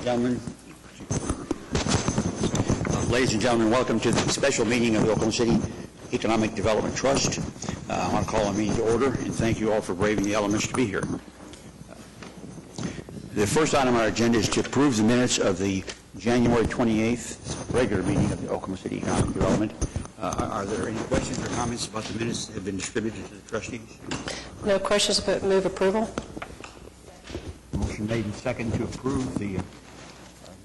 Gentlemen, ladies and gentlemen, welcome to the special meeting of the Oklahoma City Economic Development Trust. I want to call our meeting to order and thank you all for braving the elements to be here. The first item on our agenda is to approve the minutes of the January 28th regular meeting of the Oklahoma City Economic Development. Are there any questions or comments about the minutes that have been distributed to the trustees? No questions, but move approval. Motion made and second to approve the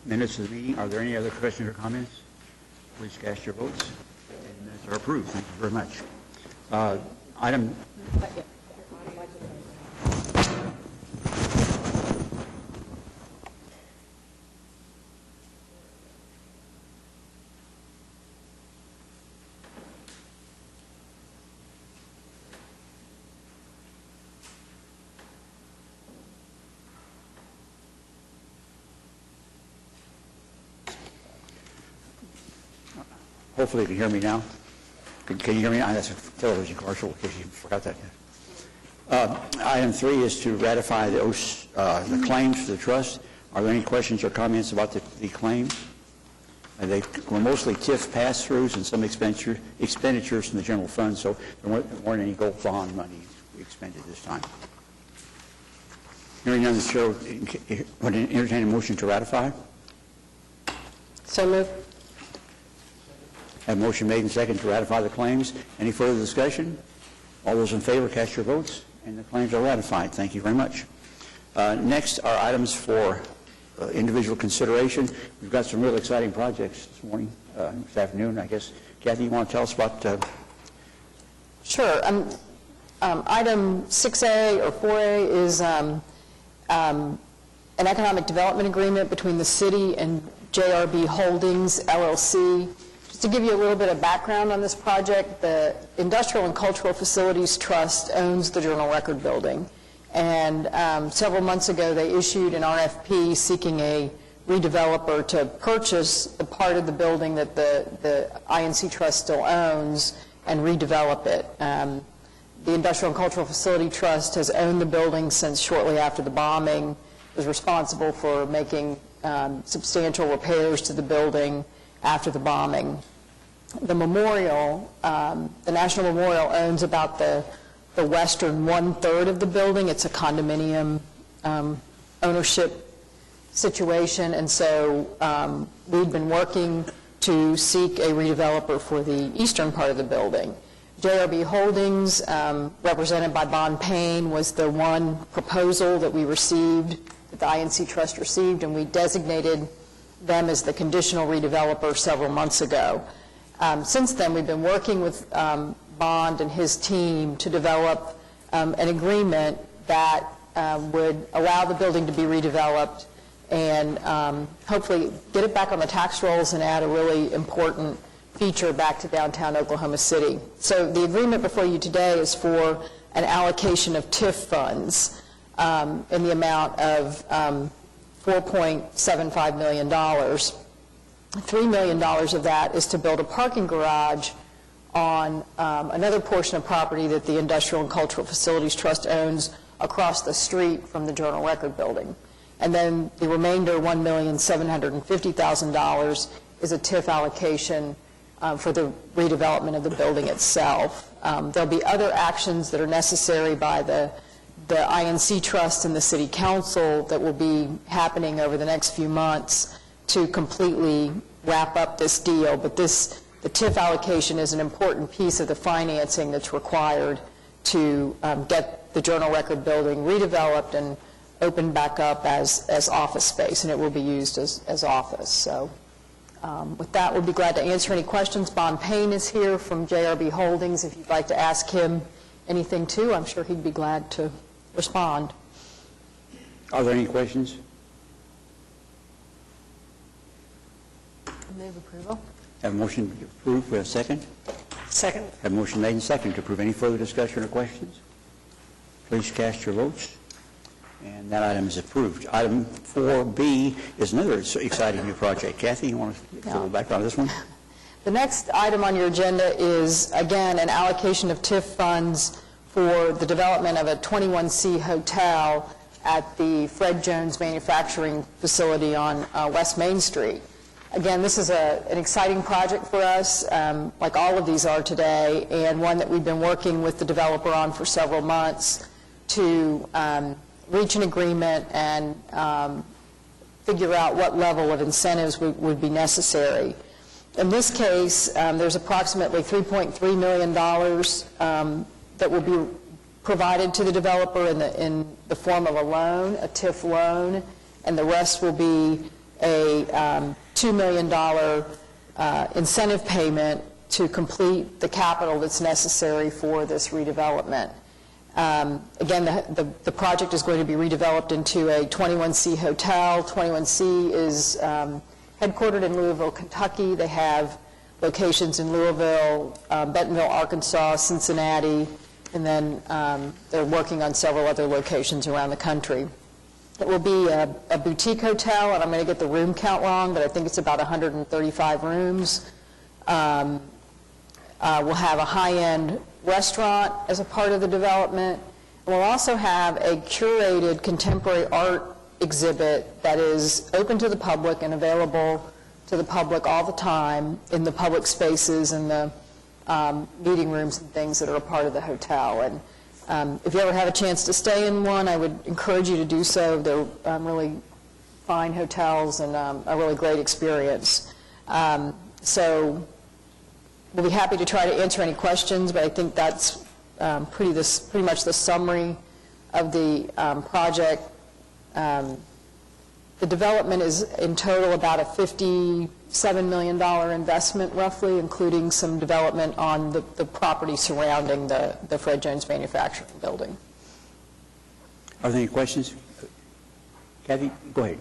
minutes of the meeting. Are there any other questions or comments? Please cast your votes. And minutes are approved. Thank you very much. Item. Hopefully you can hear me now. Can you hear me now? That's a television commercial in case you forgot that yet. Item 3 is to ratify the claims for the trust. Are there any questions or comments about the claims? They were mostly TIF pass-throughs and some expenditures from the general fund, so there weren't any gold bond money expended this time. Hearing none, the chair would entertain a motion to ratify. So moved. Have a motion made and second to ratify the claims. Any further discussion? All those in favor, cast your votes, and the claims are ratified. Thank you very much. Next are items for individual consideration. We've got some really exciting projects this morning, this afternoon, I guess. Kathy, you want to tell us about? Sure. Item 6A or 4A is an economic development agreement between the city and JRB Holdings, LLC. To give you a little bit of background on this project, the Industrial and Cultural Facilities Trust owns the Journal Record building. And several months ago, they issued an RFP seeking a redeveloper to purchase the part of the building that the INC Trust still owns and redevelop it. The Industrial and Cultural Facility Trust has owned the building since shortly after the bombing, was responsible for making substantial repairs to the building after the bombing. The memorial, the National Memorial owns about the western 1/3 of the building. It's a condominium ownership situation, and so we've been working to seek a redeveloper for the eastern part of the building. JRB Holdings, represented by Bon Payne, was the one proposal that we received, that the INC Trust received, and we designated them as the conditional redeveloper several months ago. Since then, we've been working with Bond and his team to develop an agreement that would allow the building to be redeveloped and hopefully get it back on the tax rolls and add a really important feature back to downtown Oklahoma City. So the agreement before you today is for an allocation of TIF funds in the amount of $4.75 million. $3 million of that is to build a parking garage on another portion of property that the Industrial and Cultural Facilities Trust owns across the street from the Journal Record building. And then the remainder, $1,750,000, is a TIF allocation for the redevelopment of the building itself. There'll be other actions that are necessary by the INC Trust and the City Council that will be happening over the next few months to completely wrap up this deal. But the TIF allocation is an important piece of the financing that's required to get the Journal Record building redeveloped and opened back up as office space, and it will be used as office. So with that, we'll be glad to answer any questions. Bon Payne is here from JRB Holdings. If you'd like to ask him anything too, I'm sure he'd be glad to respond. Are there any questions? Move approval. Have a motion to approve. We have a second. Second. Have a motion made and second to approve. Any further discussion or questions? Please cast your votes. And that item is approved. Item 4B is another exciting new project. Kathy, you want to give a little background on this one? The next item on your agenda is, again, an allocation of TIF funds for the development of a 21C hotel at the Fred Jones manufacturing facility on West Main Street. Again, this is an exciting project for us, like all of these are today, and one that we've been working with the developer on for several months to reach an agreement and figure out what level of incentives would be necessary. In this case, there's approximately $3.3 million that will be provided to the developer in the form of a loan, a TIF loan, and the rest will be a $2 million incentive payment to complete the capital that's necessary for this redevelopment. Again, the project is going to be redeveloped into a 21C hotel. 21C is headquartered in Louisville, Kentucky. They have locations in Louisville, Bentonville, Arkansas, Cincinnati, and then they're working on several other locations around the country. It will be a boutique hotel, and I'm going to get the room count wrong, but I think it's about 135 rooms. We'll have a high-end restaurant as a part of the development. And we'll also have a curated contemporary art exhibit that is open to the public and available to the public all the time in the public spaces and the meeting rooms and things that are a part of the hotel. And if you ever have a chance to stay in one, I would encourage you to do so. They're really fine hotels and a really great experience. So we'll be happy to try to answer any questions, but I think that's pretty much the summary of the project. The development is in total about a $57 million investment, roughly, including some development on the property surrounding the Fred Jones manufacturing building. Are there any questions? Kathy, go ahead.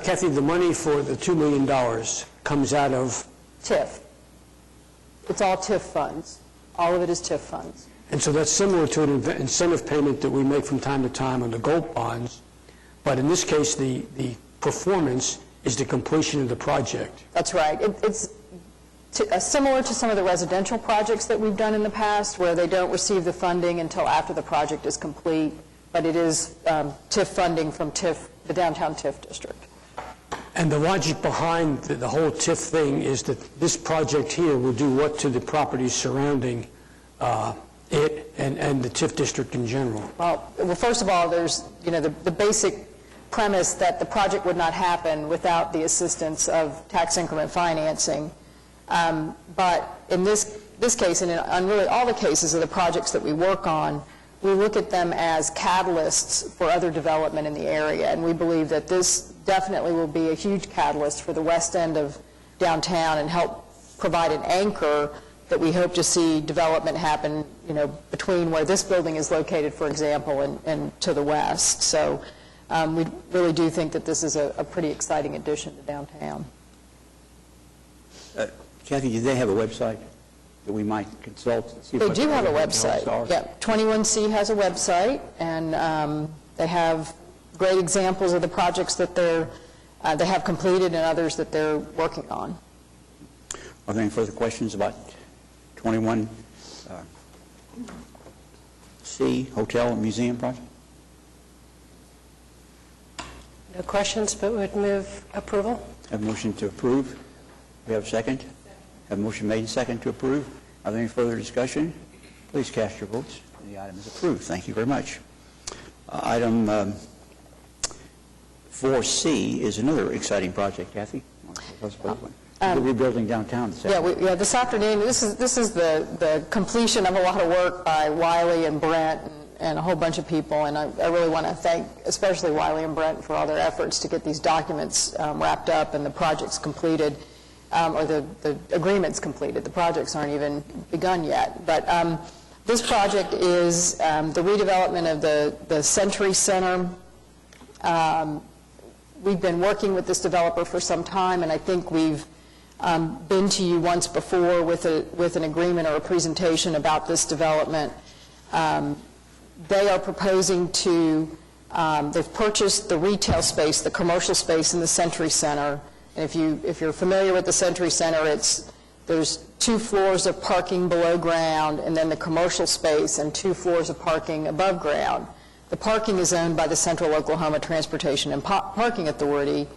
Kathy, the money for the $2 million comes out of? TIF. It's all TIF funds. All of it is TIF funds. And so that's similar to an incentive payment that we make from time to time on the gold bonds, but in this case, the performance is the completion of the project. That's right. It's similar to some of the residential projects that we've done in the past, where they don't receive the funding until after the project is complete, but it is TIF funding from the downtown TIF district. And the logic behind the whole TIF thing is that this project here will do what to the properties surrounding it and the TIF district in general? Well, first of all, there's the basic premise that the project would not happen without the assistance of tax increment financing. But in this case, and on really all the cases of the projects that we work on, we look at them as catalysts for other development in the area, and we believe that this definitely will be a huge catalyst for the west end of downtown and help provide an anchor that we hope to see development happen, between where this building is located, for example, and to the west. So we really do think that this is a pretty exciting addition to downtown. Kathy, do they have a website that we might consult? They do have a website. Yeah, 21C has a website, and they have great examples of the projects that they have completed and others that they're working on. Are there any further questions about 21C Hotel and Museum project? No questions, but would move approval. Have a motion to approve. We have a second. Have a motion made and second to approve. Are there any further discussion? Please cast your votes. The item is approved. Thank you very much. Item 4C is another exciting project. Kathy? We're rebuilding downtown. This afternoon, this is the completion of a lot of work by Wiley and Brent and a whole bunch of people, and I really want to thank especially Wiley and Brent for all their efforts to get these documents wrapped up and the projects completed, or the agreements completed. The projects aren't even begun yet. But this project is the redevelopment of the Century Center. We've been working with this developer for some time, and I think we've been to you once before with an agreement or a presentation about this development. They are proposing to, they've purchased the retail space, the commercial space in the Century Center. And if you're familiar with the Century Center, there's 2 floors of parking below ground, and then the commercial space and 2 floors of parking above ground. The parking is owned by the Central Oklahoma Transportation and Parking Authority.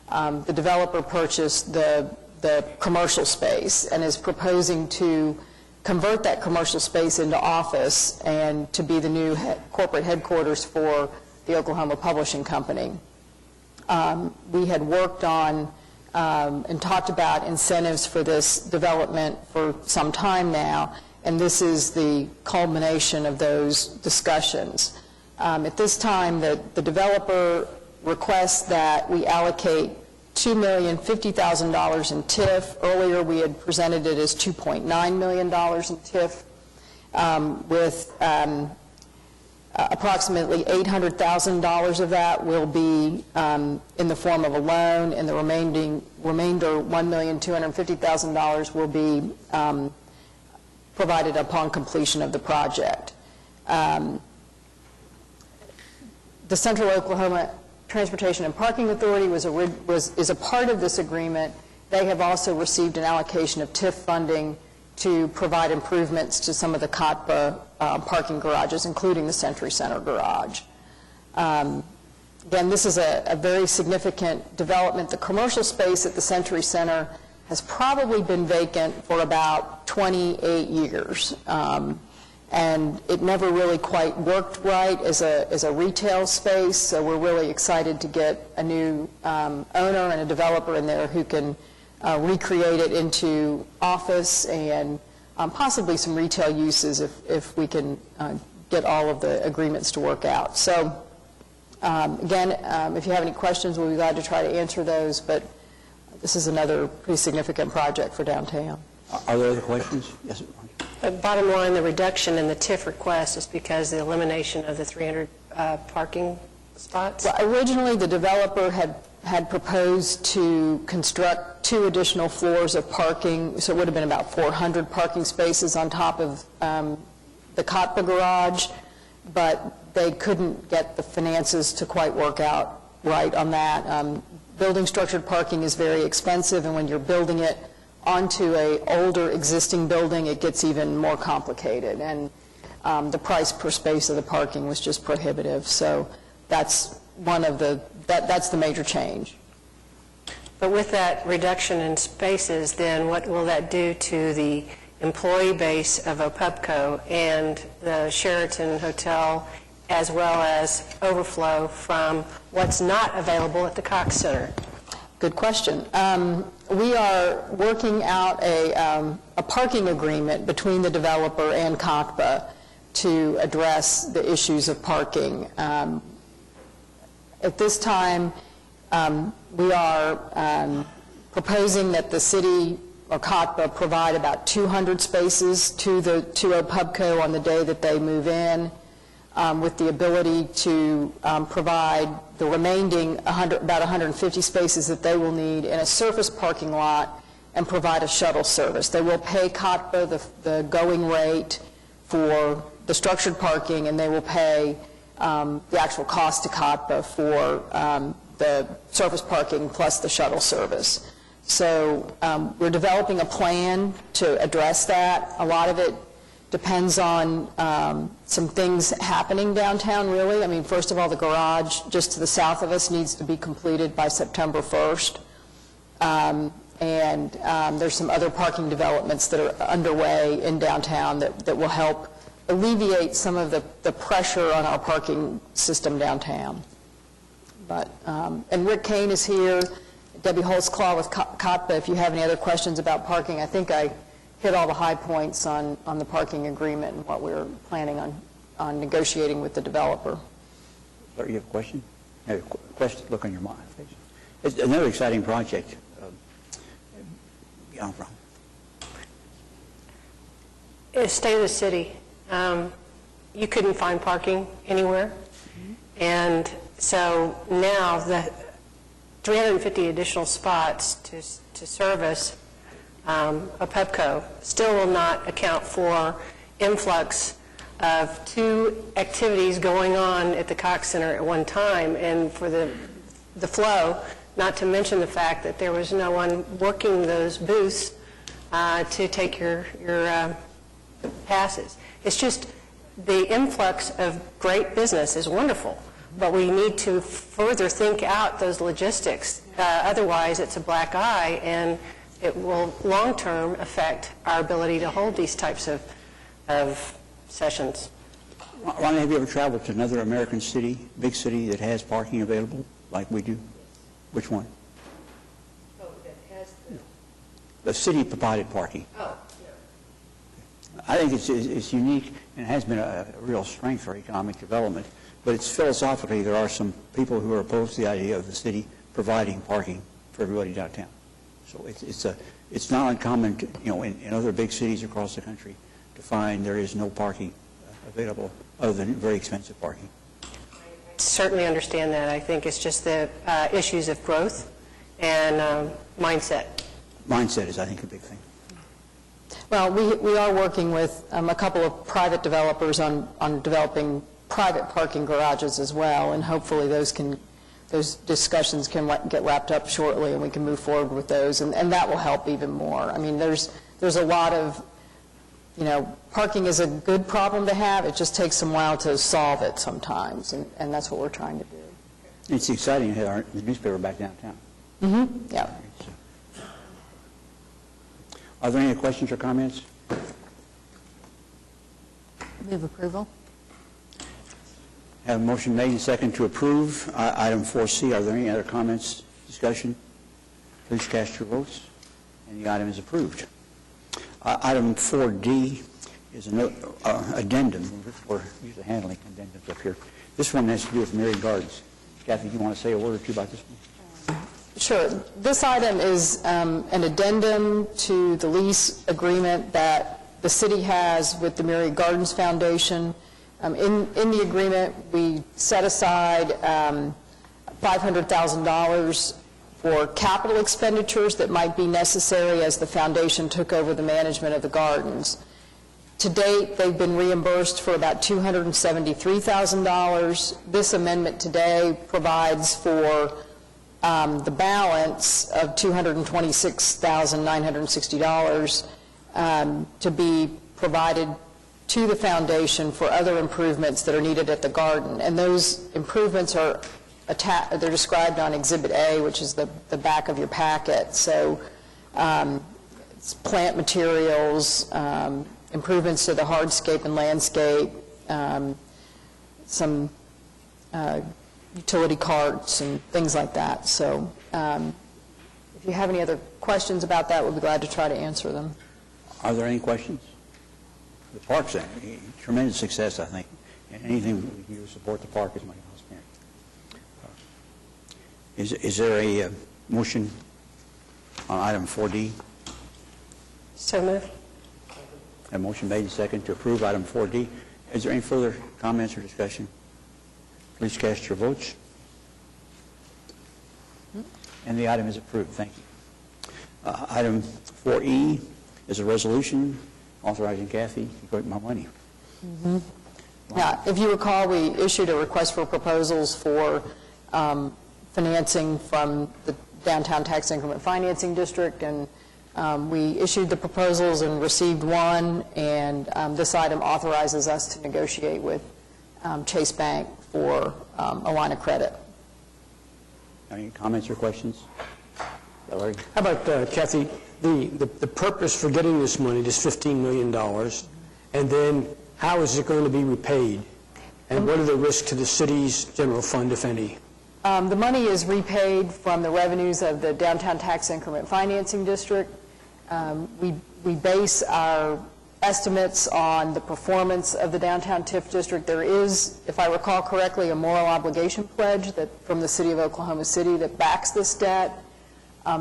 The developer purchased the commercial space and is proposing to convert that commercial space into office and to be the new corporate headquarters for the Oklahoma Publishing Company. We had worked on and talked about incentives for this development for some time now, and this is the culmination of those discussions. At this time, the developer requests that we allocate $2,050,000 in TIF. Earlier, we had presented it as $2.9 million in TIF, with approximately $800,000 of that will be in the form of a loan, and the remainder $1,250,000 will be provided upon completion of the project. The Central Oklahoma Transportation and Parking Authority is a part of this agreement. They have also received an allocation of TIF funding to provide improvements to some of the COTPA parking garages, including the Century Center garage. Again, this is a very significant development. The commercial space at the Century Center has probably been vacant for about 28 years. And it never really quite worked right as a retail space, so we're really excited to get a new owner and a developer in there who can recreate it into office and possibly some retail uses if we can get all of the agreements to work out. So again, if you have any questions, we'll be glad to try to answer those, but this is another pretty significant project for downtown. Are there other questions? Yes. Bottom line, the reduction in the TIF request is because of the elimination of the 300 parking spots? Well, originally, the developer had proposed to construct 2 additional floors of parking, so it would have been about 400 parking spaces on top of the COTPA garage, but they couldn't get the finances to quite work out right on that. Building structured parking is very expensive, and when you're building it onto a older existing building, it gets even more complicated, and the price per space of the parking was just prohibitive. So that's that's the major change. But with that reduction in spaces, then what will that do to the employee base of OPUBCO and the Sheraton Hotel, as well as overflow from what's not available at the Cox Center? Good question. We are working out a parking agreement between the developer and COTPA to address the issues of parking. At this time, we are proposing that the city or COTPA provide about 200 spaces to OPUBCO on the day that they move in, with the ability to provide the remaining about 150 spaces that they will need in a surface parking lot and provide a shuttle service. They will pay COTPA the going rate for the structured parking, and they will pay the actual cost to COTPA for the surface parking plus the shuttle service. So we're developing a plan to address that. A lot of it depends on some things happening downtown, really. I mean, first of all, the garage just to the south of us needs to be completed by September 1st. And there's some other parking developments that are underway in downtown that will help alleviate some of the pressure on our parking system downtown. But, and Rick Kane is here, Debbie Holtzclaw with COTPA. If you have any other questions about parking, I think I hit all the high points on the parking agreement and what we're planning on negotiating with the developer. Sir, you have a question? You have a question? Look on your mind. It's another exciting project. Yeah, from. State of the city. You couldn't find parking anywhere. And so now the 350 additional spots to service OPUBCO still will not account for influx of 2 activities going on at the Cox Center at one time, and for the flow, not to mention the fact that there was no one working those booths to take your passes. It's just the influx of great business is wonderful, but we need to further think out those logistics. Otherwise, it's a black eye, and it will long-term affect our ability to hold these types of sessions. Ronnie, have you ever traveled to another American city, big city, that has parking available like we do? Which one? Oh, that has The city-provided parking. Oh, I think it's unique and has been a real strength for economic development, but it's philosophically, there are some people who are opposed to the idea of the city providing parking for everybody downtown. So it's not uncommon, in other big cities across the country to find there is no parking available other than very expensive parking. certainly understand that. I think it's just the issues of growth and mindset. Mindset is, I think, a big thing. Well, we are working with a couple of private developers on developing private parking garages as well, and hopefully those discussions can get wrapped up shortly, and we can move forward with those, and that will help even more. I mean, there's a lot of, parking is a good problem to have. It just takes some while to solve it sometimes, and that's what we're trying to do. It's exciting to have the newspaper back downtown. Mm-hmm. Yeah. Are there any questions or comments? Move approval. Have a motion made and second to approve item 4C. Are there any other comments, discussion? Please cast your votes. And the item is approved. Item 4D is an addendum. We're usually handling addendums up here. This one has to do with Mary Gardens. Kathy, do you want to say a word or two about this one? Sure. This item is an addendum to the lease agreement that the city has with the Mary Gardens Foundation. In the agreement, we set aside $500,000 for capital expenditures that might be necessary as the foundation took over the management of the gardens. To date, they've been reimbursed for about $273,000. This amendment today provides for the balance of $226,960 to be provided to the foundation for other improvements that are needed at the garden. And those improvements are they're described on Exhibit A, which is the back of your packet. So it's plant materials, improvements to the hardscape and landscape, some utility carts and things like that. So if you have any other questions about that, we'll be glad to try to answer them. Are there any questions? The park's a tremendous success, I think. And anything we can do to support the park is my house parent. Is there a motion on item 4D? So moved. A motion made and second to approve item 4D. Is there any further comments or discussion? Please cast your votes. And the item is approved. Thank you. Item 4E is a resolution authorizing Kathy to collect my money. Mm-hmm. Yeah, if you recall, we issued a request for proposals for financing from the Downtown Tax Increment Financing District, and we issued the proposals and received one, and this item authorizes us to negotiate with Chase Bank for a line of credit. Any comments or questions? Larry? How about, Kathy, the purpose for getting this money, this $15 million, and then how is it going to be repaid? And what are the risks to the city's general fund, if any? The money is repaid from the revenues of the Downtown Tax Increment Financing District. We base our estimates on the performance of the Downtown TIF District. There is, if I recall correctly, a moral obligation pledge that from the City of Oklahoma City that backs this debt.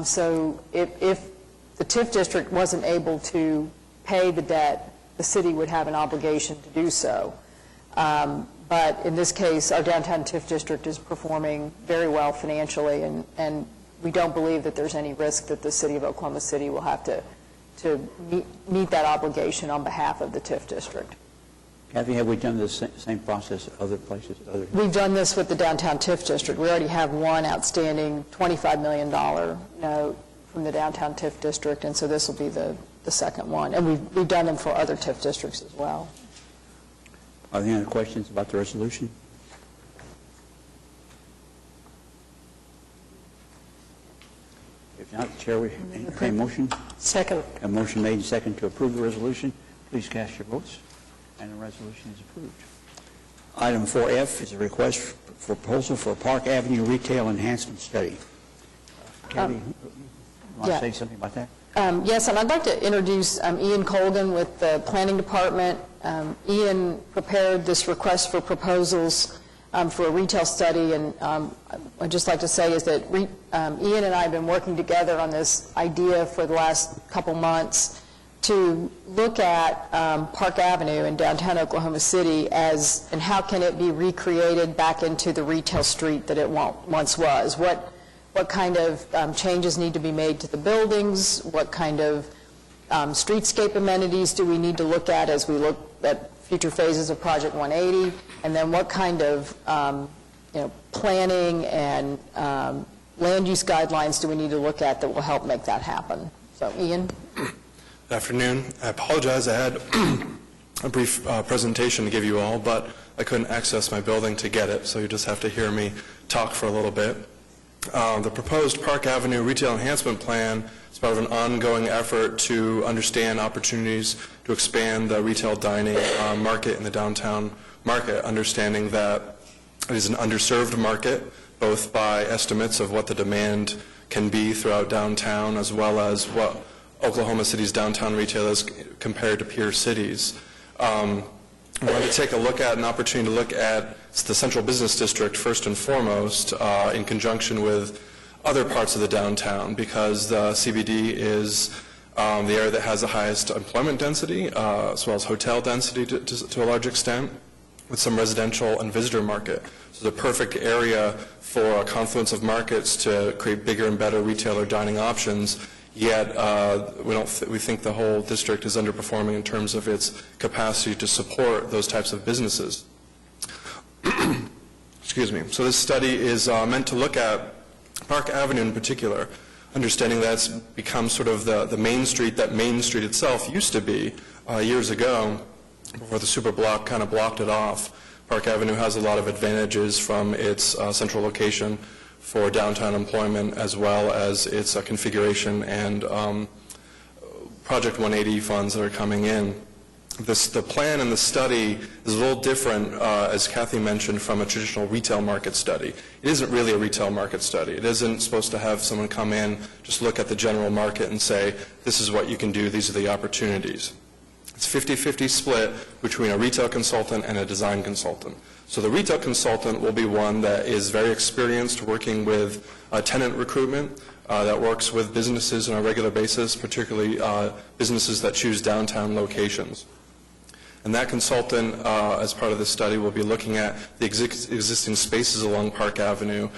So if the TIF District wasn't able to pay the debt, the city would have an obligation to do so. But in this case, our Downtown TIF District is performing very well financially, and we don't believe that there's any risk that the City of Oklahoma City will have to meet that obligation on behalf of the TIF District. Kathy, have we done the same process at other places? We've done this with the Downtown TIF District. We already have one outstanding $25 million note from the Downtown TIF District, and so this will be the second one. And we've done them for other TIF districts as well. Are there any other questions about the resolution? If not, the chair will entertain a motion. Second. A motion made and second to approve the resolution. Please cast your votes. And the resolution is approved. Item 4F is a request for proposal for a Park Avenue retail enhancement study. Kathy, you want to yeah. say something about that? Yes, and I'd like to introduce Ian Colgan with the Planning Department. Ian prepared this request for proposals for a retail study, and I'd just like to say is that Ian and I have been working together on this idea for the last couple months to look at Park Avenue in downtown Oklahoma City and how can it be recreated back into the retail street that it once was. What kind of changes need to be made to the buildings? What kind of streetscape amenities do we need to look at as we look at future phases of Project 180? And then what kind of planning and land use guidelines do we need to look at that will help make that happen? So, Ian? Good afternoon. I apologize. I had a brief presentation to give you all, but I couldn't access my building to get it, so you just have to hear me talk for a little bit. The proposed Park Avenue Retail Enhancement Plan is part of an ongoing effort to understand opportunities to expand the retail dining market in the downtown market, understanding that it is an underserved market, both by estimates of what the demand can be throughout downtown, as well as what Oklahoma City's downtown retail is compared to peer cities. I wanted to take a look at an opportunity to look at the Central Business District first and foremost in conjunction with other parts of the downtown, because the CBD is the area that has the highest employment density as well as hotel density to a large extent, with some residential and visitor market. So the perfect area for a confluence of markets to create bigger and better retailer dining options. Yet we think the whole district is underperforming in terms of its capacity to support those types of businesses. Excuse me. So this study is meant to look at Park Avenue in particular, understanding that it's become sort of the main street that Main Street itself used to be years ago, before the super block kind of blocked it off. Park Avenue has a lot of advantages from its central location for downtown employment, as well as its configuration and Project 180 funds that are coming in. The plan and the study is a little different, as Kathy mentioned, from a traditional retail market study. It isn't really a retail market study. It isn't supposed to have someone come in, just look at the general market and say, this is what you can do, these are the opportunities. It's 50-50 split between a retail consultant and a design consultant. So the retail consultant will be one that is very experienced working with tenant recruitment, that works with businesses on a regular basis, particularly businesses that choose downtown locations. And that consultant, as part of the study, will be looking at the existing spaces along Park Avenue,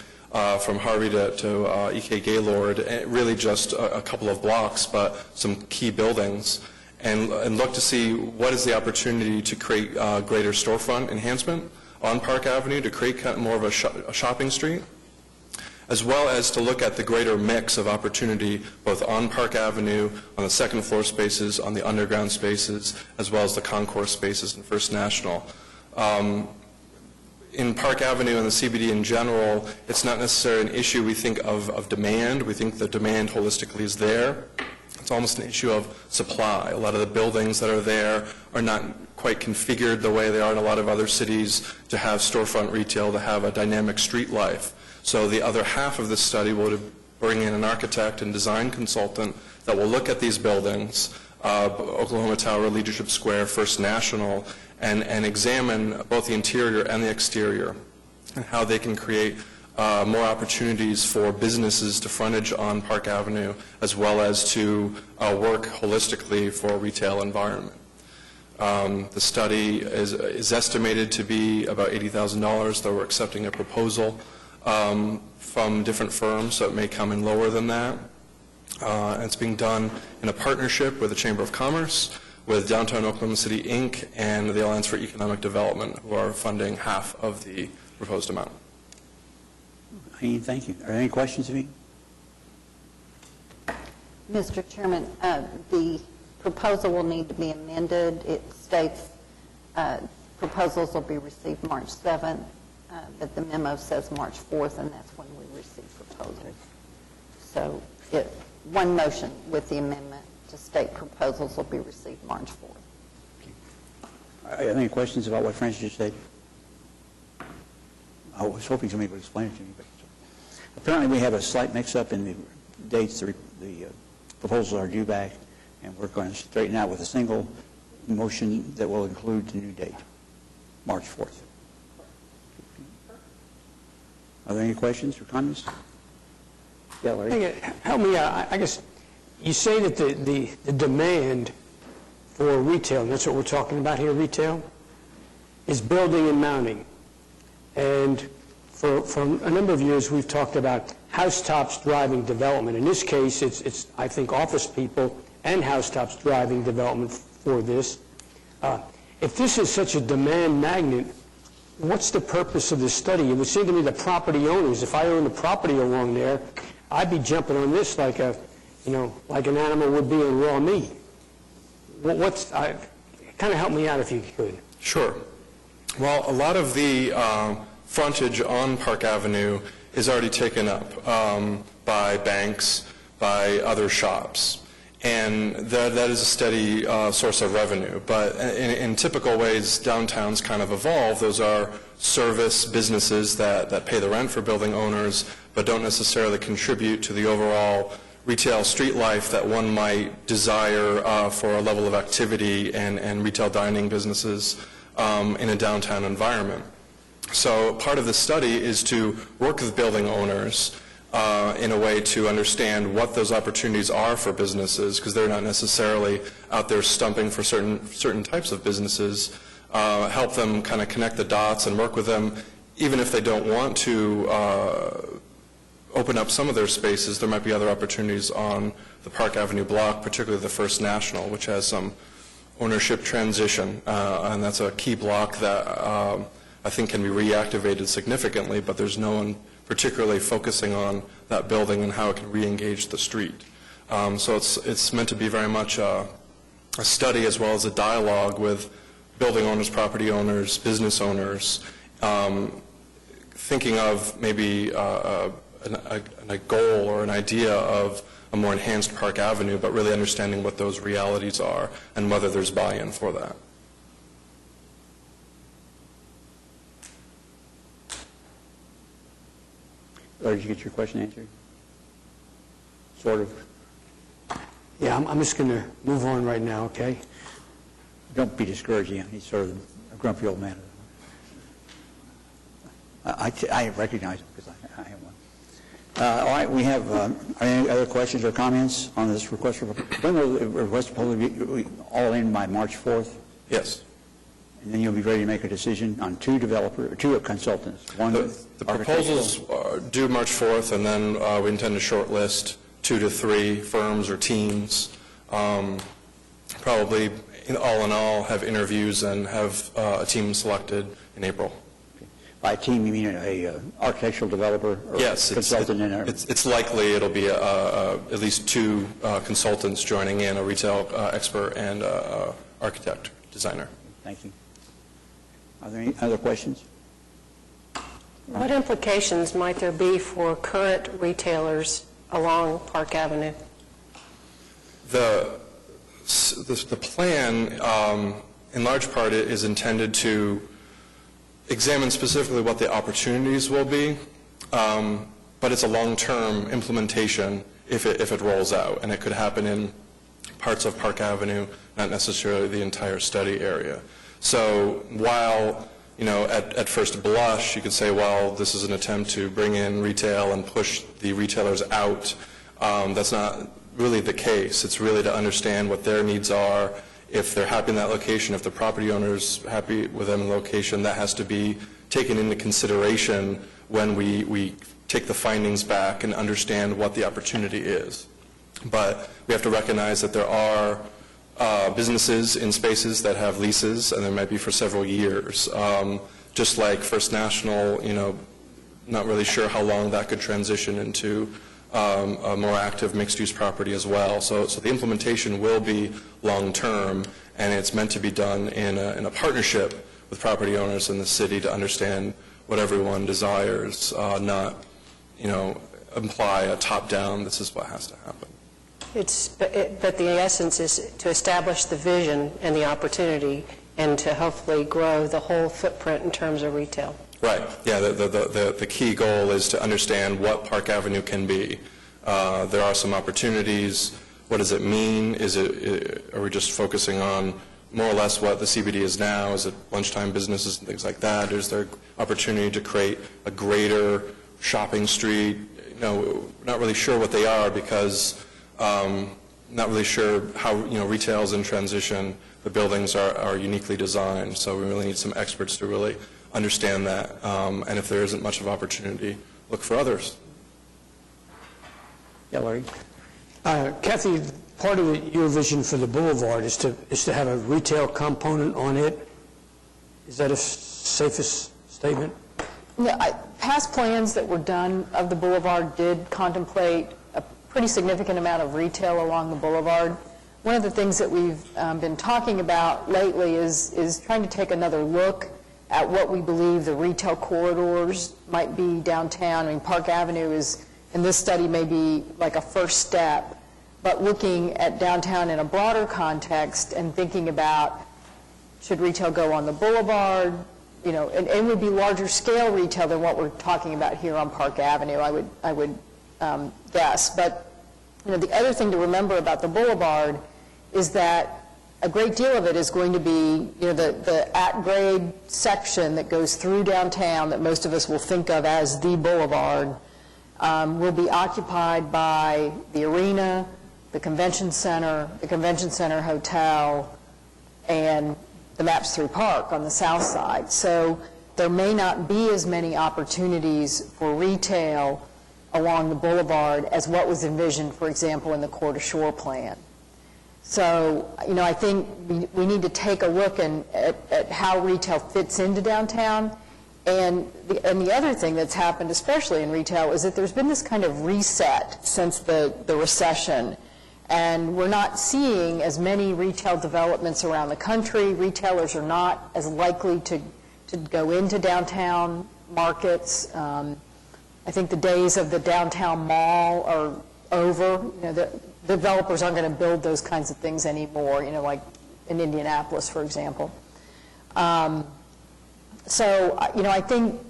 from Harvey to E.K. Gaylord, really just a couple of blocks, but some key buildings, and look to see what is the opportunity to create greater storefront enhancement on Park Avenue, to create more of a shopping street, as well as to look at the greater mix of opportunity both on Park Avenue, on the second floor spaces, on the underground spaces, as well as the concourse spaces in First National. In Park Avenue and the CBD in general, it's not necessarily an issue, we think, of demand. We think the demand holistically is there. It's almost an issue of supply. A lot of the buildings that are there are not quite configured the way they are in a lot of other cities to have storefront retail, to have a dynamic street life. So the other half of this study will bring in an architect and design consultant that will look at these buildings, Oklahoma Tower, Leadership Square, First National, and examine both the interior and the exterior, and how they can create more opportunities for businesses to frontage on Park Avenue, as well as to work holistically for a retail environment. The study is estimated to be about $80,000, though we're accepting a proposal from different firms, so it may come in lower than that. And it's being done in a partnership with the Chamber of Commerce, with Downtown Oklahoma City, Inc., and the Alliance for Economic Development, who are funding half of the proposed amount. Ian, thank you. Are there any questions of me? Mr. Chairman, the proposal will need to be amended. It states proposals will be received March 7th, but the memo says March 4th, and that's when we receive proposals. So one motion with the amendment to state proposals will be received March 4th. Are there any questions about what Francis just said? I was hoping somebody would explain it to me, but apparently we have a slight mix-up in the dates. The proposals are due back, and we're going to straighten out with a single motion that will include the new date, March 4th. Are there any questions or comments? Yeah, Larry? Help me out. I guess you say that the demand for retail, and that's what we're talking about here, retail, is building and mounting. And for a number of years, we've talked about housetops driving development. In this case, it's I think, office people and housetops driving development for this. If this is such a demand magnet, what's the purpose of this study? It would seem to me the property owners, if I owned a property along there, I'd be jumping on this like an animal would be on raw meat. Kind of help me out if you could. Sure. Well, a lot of the frontage on Park Avenue is already taken up by banks, by other shops, and that is a steady source of revenue. But in typical ways, downtowns kind of evolve. Those are service businesses that pay the rent for building owners, but don't necessarily contribute to the overall retail street life that one might desire for a level of activity and retail dining businesses in a downtown environment. So part of the study is to work with building owners in a way to understand what those opportunities are for businesses, because they're not necessarily out there stumping for certain types of businesses. Help them kind of connect the dots and work with them, even if they don't want to open up some of their spaces. There might be other opportunities on the Park Avenue block, particularly the First National, which has some ownership transition, and that's a key block that I think can be reactivated significantly, but there's no one particularly focusing on that building and how it can re-engage the street. So it's meant to be very much a study as well as a dialogue with building owners, property owners, business owners, thinking of maybe a goal or an idea of a more enhanced Park Avenue, but really understanding what those realities are and whether there's buy-in for that. Or did you get your question answered? Sort of. Yeah, I'm just going to move on right now, okay? Don't be discouraged, Ian. He's sort of a grumpy old man. I recognize him because I am one. All right, we have any other questions or comments on this request for when will the request be all in by March 4th? Yes. And then you'll be ready to make a decision on two consultants. One, the proposals are due March 4th, and then we intend to shortlist 2 to 3 firms or teams. Probably, all in all, have interviews and have a team selected in April. By team, you mean an architectural developer or yes, consultant? It's likely it'll be at least 2 consultants joining in, a retail expert and architect, designer. Thank you. Are there any other questions? What implications might there be for current retailers along Park Avenue? The plan, in large part, is intended to examine specifically what the opportunities will be, but it's a long-term implementation if it rolls out, and it could happen in parts of Park Avenue, not necessarily the entire study area. So while, at first blush, you could say, well, this is an attempt to bring in retail and push the retailers out, that's not really the case. It's really to understand what their needs are. If they're happy in that location, if the property owner's happy with them in the location, that has to be taken into consideration when we take the findings back and understand what the opportunity is. But we have to recognize that there are businesses in spaces that have leases, and there might be for several years. Just like First National, not really sure how long that could transition into a more active mixed-use property as well. So the implementation will be long-term, and it's meant to be done in a partnership with property owners in the city to understand what everyone desires, not, imply a top-down, this is what has to happen. But the essence is to establish the vision and the opportunity and to hopefully grow the whole footprint in terms of retail. Right. Yeah, the key goal is to understand what Park Avenue can be. There are some opportunities. What does it mean? Are we just focusing on more or less what the CBD is now? Is it lunchtime businesses and things like that? Is there opportunity to create a greater shopping street? Not really sure what they are because not really sure how retail is in transition. The buildings are uniquely designed, so we really need some experts to really understand that. And if there isn't much of opportunity, look for others. Yeah, Larry? Kathy, part of your vision for the boulevard is to have a retail component on it. Is that a safest statement? Yeah, past plans that were done of the boulevard did contemplate a pretty significant amount of retail along the boulevard. One of the things that we've been talking about lately is trying to take another look at what we believe the retail corridors might be downtown. I mean, Park Avenue is, in this study, may be like a first step, but looking at downtown in a broader context and thinking about, should retail go on the boulevard, and it would be larger scale retail than what we're talking about here on Park Avenue, I would guess. But the other thing to remember about the boulevard is that a great deal of it is going to be, the at-grade section that goes through downtown that most of us will think of as the boulevard will be occupied by the arena, the convention center hotel, and the Maps 3 Park on the south side. So there may not be as many opportunities for retail along the boulevard as what was envisioned, for example, in the Court of Shore plan. So, I think we need to take a look at how retail fits into downtown. And the other thing that's happened, especially in retail, is that there's been this kind of reset since the recession. And we're not seeing as many retail developments around the country. Retailers are not as likely to go into downtown markets. I think the days of the downtown mall are over. The developers aren't going to build those kinds of things anymore, like in Indianapolis, for example. So, I think,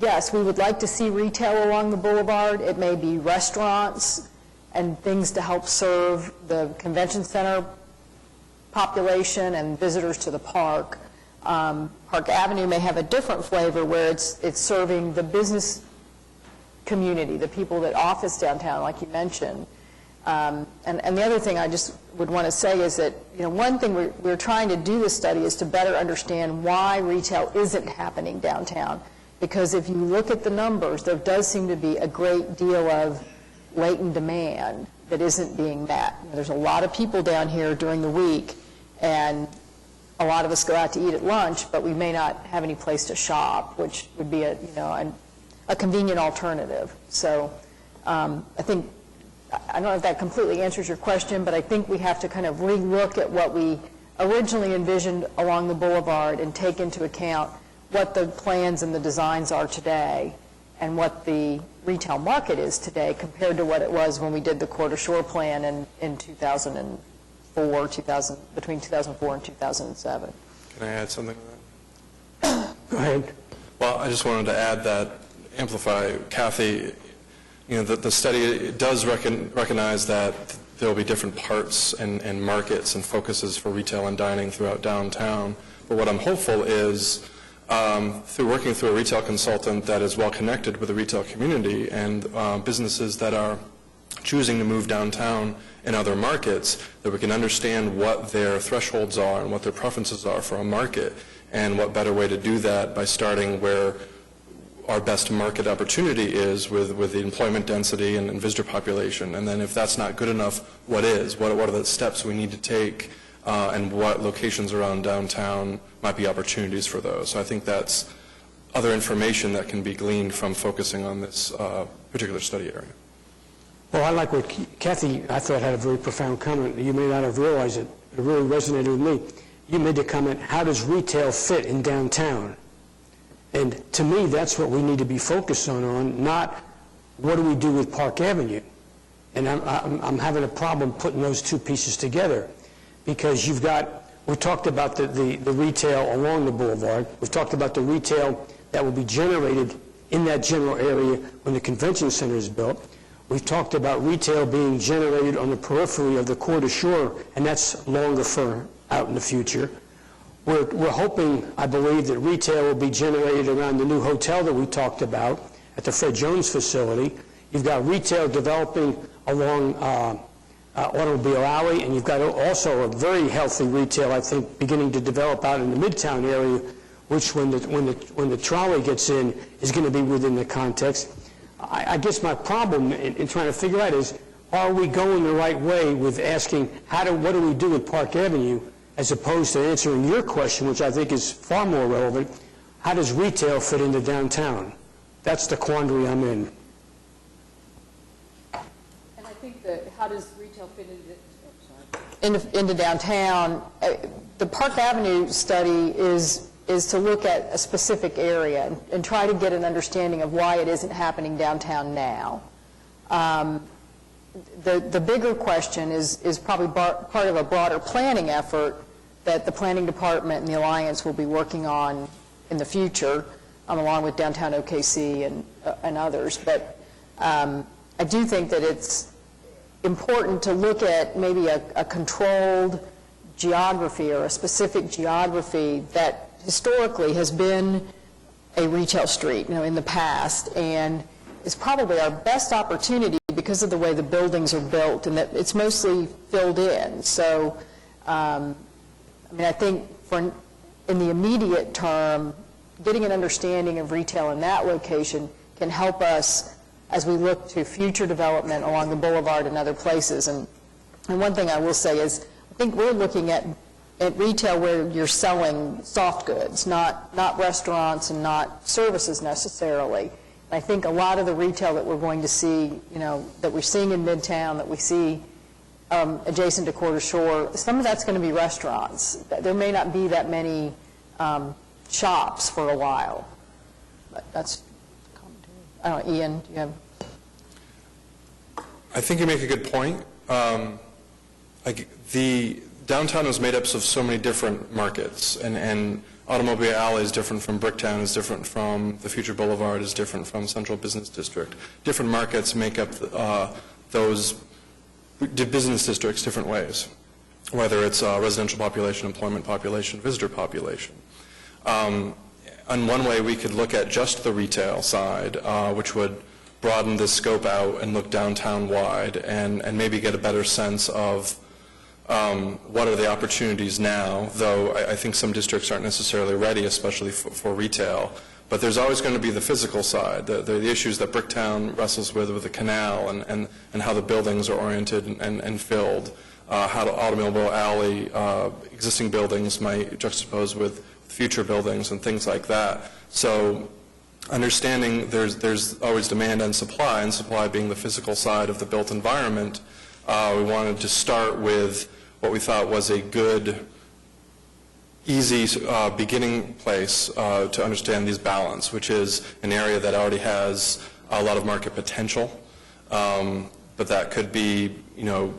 yes, we would like to see retail along the boulevard. It may be restaurants and things to help serve the convention center population and visitors to the park. Park Avenue may have a different flavor where it's serving the business community, the people that office downtown, like you mentioned. And the other thing I just would want to say is that, one thing we're trying to do this study is to better understand why retail isn't happening downtown. Because if you look at the numbers, there does seem to be a great deal of latent demand that isn't being met. There's a lot of people down here during the week, and a lot of us go out to eat at lunch, but we may not have any place to shop, which would be a convenient alternative. So I think, I don't know if that completely answers your question, but I think we have to kind of re-look at what we originally envisioned along the boulevard and take into account what the plans and the designs are today and what the retail market is today compared to what it was when we did the Court of Shore plan in 2004, between 2004 and 2007. Can I add something to that? Go ahead. Well, I just wanted to add that, amplify Kathy, the study does recognize that there will be different parts and markets and focuses for retail and dining throughout downtown. But what I'm hopeful is through working through a retail consultant that is well connected with the retail community and businesses that are choosing to move downtown in other markets, that we can understand what their thresholds are and what their preferences are for a market, and what better way to do that by starting where our best market opportunity is with the employment density and visitor population. And then if that's not good enough, what is? What are the steps we need to take, and what locations around downtown might be opportunities for those? So I think that's other information that can be gleaned from focusing on this particular study area. Well, I like what Kathy, I thought, had a very profound comment. You may not have realized it. It really resonated with me. you made the comment, how does retail fit in downtown? And to me, that's what we need to be focused on, not what do we do with Park Avenue? And I'm having a problem putting those two pieces together, because we talked about the retail along the boulevard. We've talked about the retail that will be generated in that general area when the convention center is built. We've talked about retail being generated on the periphery of the Court to Shore, and that's longer for out in the future. We're hoping, I believe, that retail will be generated around the new hotel that we talked about at the Fred Jones facility. You've got retail developing along Automobile Alley, and you've got also a very healthy retail, I think, beginning to develop out in the Midtown area, which when the trolley gets in is going to be within the context. I guess my problem in trying to figure out is, are we going the right way with asking what do we do with Park Avenue, as opposed to answering your question, which I think is far more relevant, how does retail fit into downtown? That's the quandary I'm in. And I think that how does retail fit into downtown? The Park Avenue study is to look at a specific area and try to get an understanding of why it isn't happening downtown now. The bigger question is probably part of a broader planning effort that the planning department and the Alliance will be working on in the future, along with downtown OKC and others. But I do think that it's important to look at maybe a controlled geography or a specific geography that historically has been a retail street, in the past, and is probably our best opportunity because of the way the buildings are built and that it's mostly filled in. So, I think in the immediate term, getting an understanding of retail in that location can help us as we look to future development along the boulevard and other places. And one thing I will say is, I think we're looking at retail where you're selling soft goods, not restaurants and not services necessarily. And I think a lot of the retail that we're going to see, that we're seeing in Midtown, that we see adjacent to Quarter Shore, some of that's going to be restaurants. There may not be that many shops for a while. But that's, I don't know, Ian, do you have? I think you make a good point. The downtown is made up of so many different markets, and Automobile Alley is different from Bricktown, is different from the Future Boulevard, is different from Central Business District. Different markets make up those business districts different ways, whether it's residential population, employment population, visitor population. And one way we could look at just the retail side, which would broaden the scope out and look downtown wide and maybe get a better sense of what are the opportunities now, though I think some districts aren't necessarily ready, especially for retail. But there's always going to be the physical side, the issues that Bricktown wrestles with the canal and how the buildings are oriented and filled, how the Automobile Alley existing buildings might juxtapose with future buildings and things like that. So understanding there's always demand and supply being the physical side of the built environment, we wanted to start with what we thought was a good, easy beginning place to understand these balance, which is an area that already has a lot of market potential, but that could be,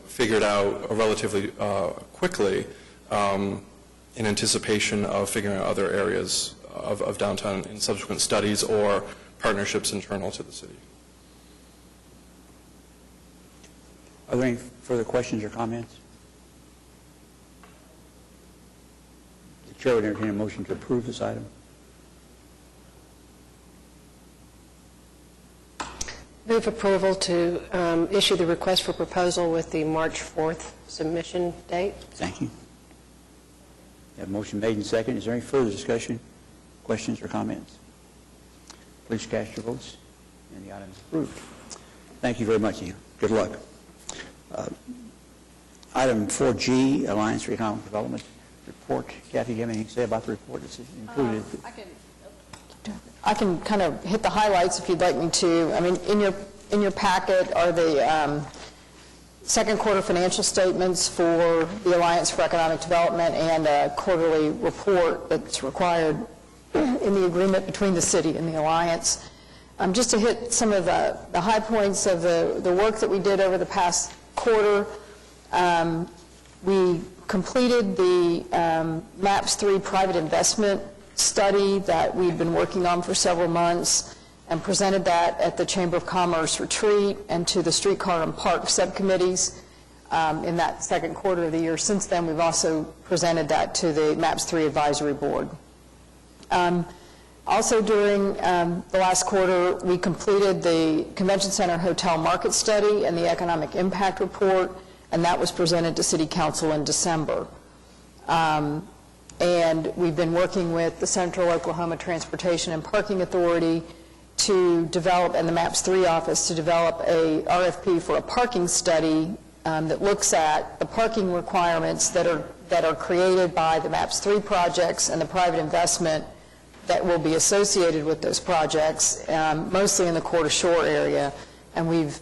figured out relatively quickly in anticipation of figuring out other areas of downtown in subsequent studies or partnerships internal to the city. Are there any further questions or comments? The Chair would entertain a motion to approve this item. Move approval to issue the request for proposal with the March 4th submission date. Thank you. We have a motion made and second. Is there any further discussion, questions, or comments? Please cast your votes, and the item is approved. Thank you very much, Ian. Good luck. Item 4G, Alliance for Economic Development report. Kathy, do you have anything to say about the report that's included? I can kind of hit the highlights if you'd like me to. I mean, in your packet are the second quarter financial statements for the Alliance for Economic Development and a quarterly report that's required in the agreement between the city and the Alliance. Just to hit some of the high points of the work that we did over the past quarter, we completed the MAPS 3 private investment study that we'd been working on for several months and presented that at the Chamber of Commerce retreat and to the streetcar and park subcommittees in that second quarter of the year. Since then, we've also presented that to the MAPS 3 Advisory Board. Also during the last quarter, we completed the Convention Center Hotel Market Study and the Economic Impact Report, and that was presented to City Council in December. And we've been working with the Central Oklahoma Transportation and Parking Authority to develop, and the MAPS 3 office, to develop a RFP for a parking study that looks at the parking requirements that are created by the MAPS 3 projects and the private investment that will be associated with those projects, mostly in the Quarter Shore area. And we've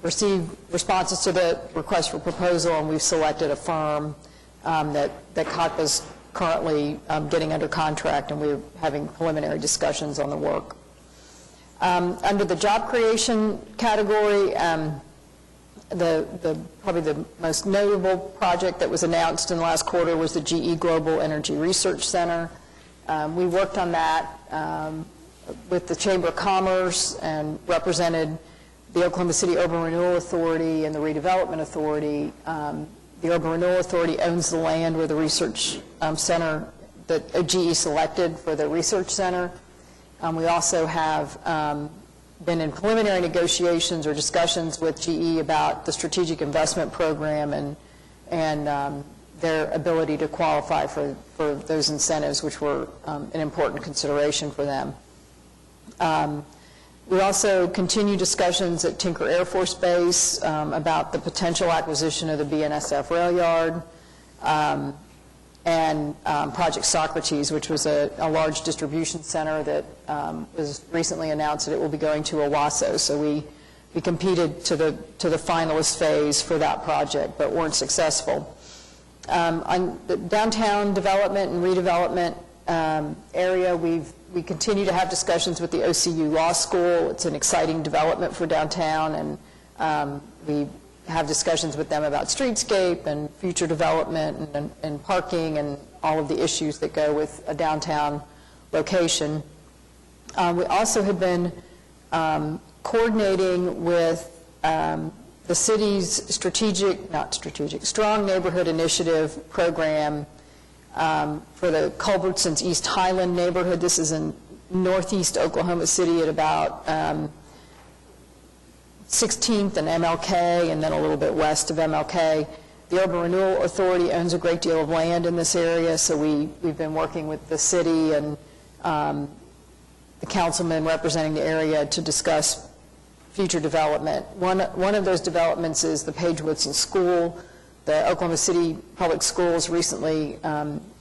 received responses to the request for proposal, and we've selected a firm that COTPA's currently getting under contract, and we're having preliminary discussions on the work. Under the job creation category, probably the most notable project that was announced in the last quarter was the GE Global Energy Research Center. We worked on that with the Chamber of Commerce and represented the Oklahoma City Urban Renewal Authority and the Redevelopment Authority. The Urban Renewal Authority owns the land where the research center that GE selected for the research center. We also have been in preliminary negotiations or discussions with GE about the strategic investment program and their ability to qualify for those incentives, which were an important consideration for them. We also continue discussions at Tinker Air Force Base about the potential acquisition of the BNSF rail yard, and Project Socrates, which was a large distribution center that was recently announced that it will be going to Owasso. So we competed to the finalist phase for that project, but weren't successful. On the downtown development and redevelopment area, we continue to have discussions with the OCU Law School. It's an exciting development for downtown, and we have discussions with them about streetscape and future development and parking and all of the issues that go with a downtown location. We also have been coordinating with the city's Strong Neighborhood Initiative program for the Culbertson's East Highland neighborhood. This is in northeast Oklahoma City at about 16th and MLK, and then a little bit west of MLK. The Urban Renewal Authority owns a great deal of land in this area, so we've been working with the city and the councilman representing the area to discuss future development. One of those developments is the Paige Woodson School. The Oklahoma City Public Schools recently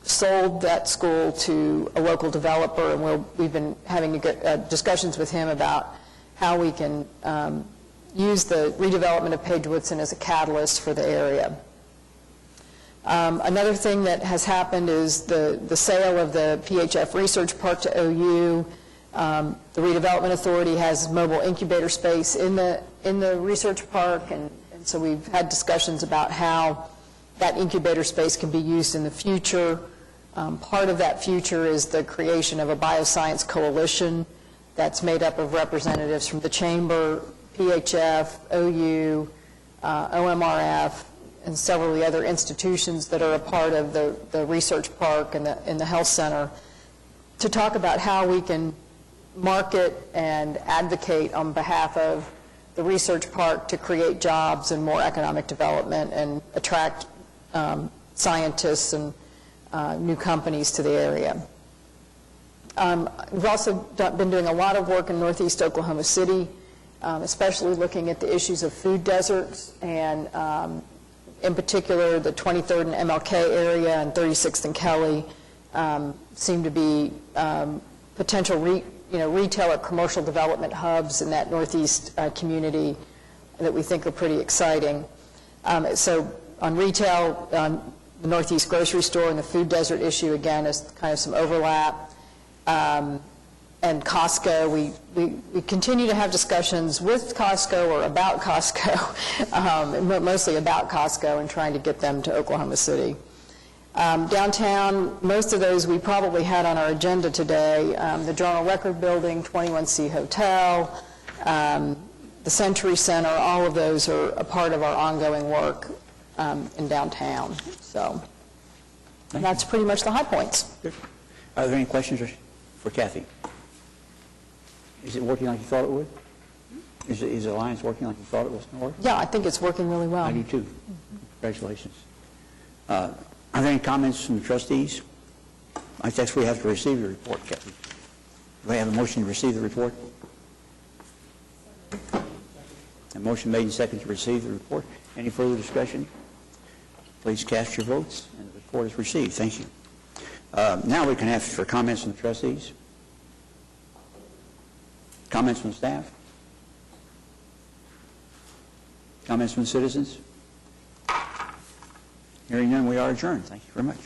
sold that school to a local developer, and we've been having discussions with him about how we can use the redevelopment of Paige Woodson as a catalyst for the area. Another thing that has happened is the sale of the PHF Research Park to OU. The Redevelopment Authority has mobile incubator space in the research park, and so we've had discussions about how that incubator space can be used in the future. Part of that future is the creation of a bioscience coalition that's made up of representatives from the Chamber, PHF, OU, OMRF, and several of the other institutions that are a part of the research park and the health center, to talk about how we can market and advocate on behalf of the research park to create jobs and more economic development and attract scientists and new companies to the area. We've also been doing a lot of work in northeast Oklahoma City, especially looking at the issues of food deserts, and in particular the 23rd and MLK area and 36th and Kelly seem to be potential retail or commercial development hubs in that northeast community that we think are pretty exciting. So on retail, the Northeast Grocery Store and the food desert issue, again, is kind of some overlap. And Costco, we continue to have discussions with Costco or about Costco, mostly about Costco, and trying to get them to Oklahoma City. Downtown, most of those we probably had on our agenda today. The Journal Record Building, 21C Hotel, the Century Center, all of those are a part of our ongoing work in downtown. So that's pretty much the high points. Good. Are there any questions for Kathy? Is it working like you thought it would? Is the Alliance working like you thought it was going to work? Yeah, I think it's working really well. I do too. Congratulations. Are there any comments from the trustees? I guess we have to receive the report, Kathy. Do we have a motion to receive the report? A motion made and seconded to receive the report. Any further discussion? Please cast your votes, and the report is received. Thank you. Now we can ask for comments from the trustees. Comments from the staff? Comments from the citizens? Hearing none, we are adjourned. Thank you very much.